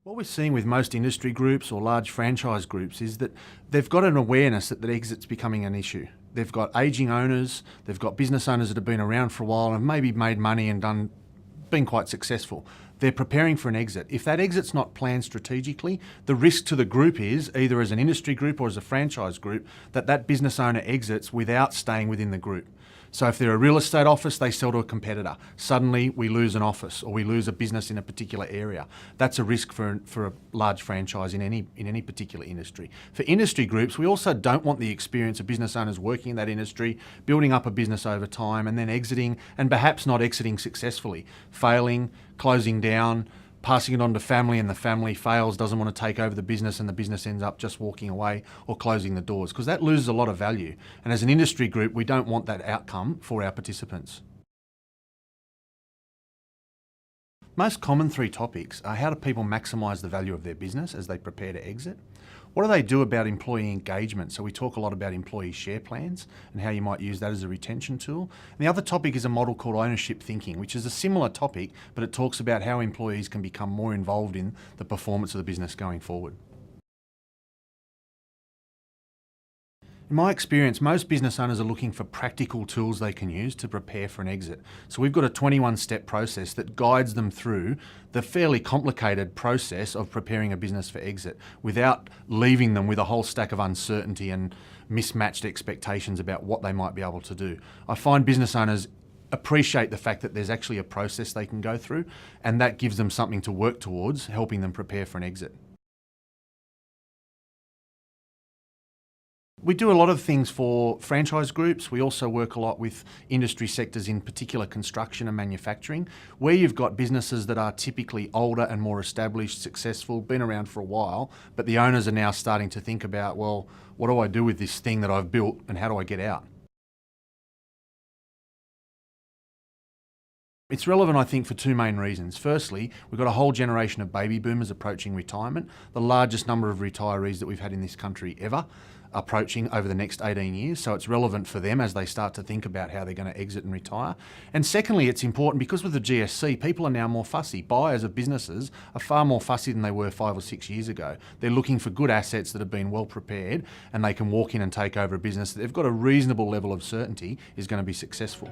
What we're seeing with most industry groups or large franchise groups is that they've got an awareness that exit's becoming an issue. They've got ageing owners, they've got business owners that have been around for a while and have maybe made money and been quite successful. They're preparing for an exit. If that exit's not planned strategically, the risk to the group is, either as an industry group or as a franchise group, that business owner exits without staying within the group. So if they're a real estate office, they sell to a competitor. Suddenly we lose an office or we lose a business in a particular area. That's a risk for a large franchise in any particular industry. For industry groups, we also don't want the experience of business owners working in that industry, building up a business over time and then exiting, and perhaps not exiting successfully, failing, closing down, passing it on to family, and the family fails, doesn't want to take over the business, and the business ends up just walking away or closing the doors, because that loses a lot of value. And as an industry group, we don't want that outcome for our participants. Most common three topics are: how do people maximise the value of their business as they prepare to exit? What do they do about employee engagement? So we talk a lot about employee share plans and how you might use that as a retention tool. And the other topic is a model called ownership thinking, which is a similar topic, but it talks about how employees can become more involved in the performance of the business going forward. In my experience, most business owners are looking for practical tools they can use to prepare for an exit. So we've got a 21-step process that guides them through the fairly complicated process of preparing a business for exit without leaving them with a whole stack of uncertainty and mismatched expectations about what they might be able to do. I find business owners appreciate the fact that there's actually a process they can go through, and that gives them something to work towards, helping them prepare for an exit. We do a lot of things for franchise groups. We also work a lot with industry sectors, in particular construction and manufacturing, where you've got businesses that are typically older and more established, successful, been around for a while, but the owners are now starting to think about, well, what do I do with this thing that I've built and how do I get out? It's relevant, I think, for two main reasons. Firstly, we've got a whole generation of baby boomers approaching retirement, the largest number of retirees that we've had in this country ever, approaching over the next 18 years. So it's relevant for them as they start to think about how they're going to exit and retire. And secondly, it's important because with the GFC, people are now more fussy. Buyers of businesses are far more fussy than they were 5 or 6 years ago. They're looking for good assets that have been well prepared, and they can walk in and take over a business that they've got a reasonable level of certainty is going to be successful.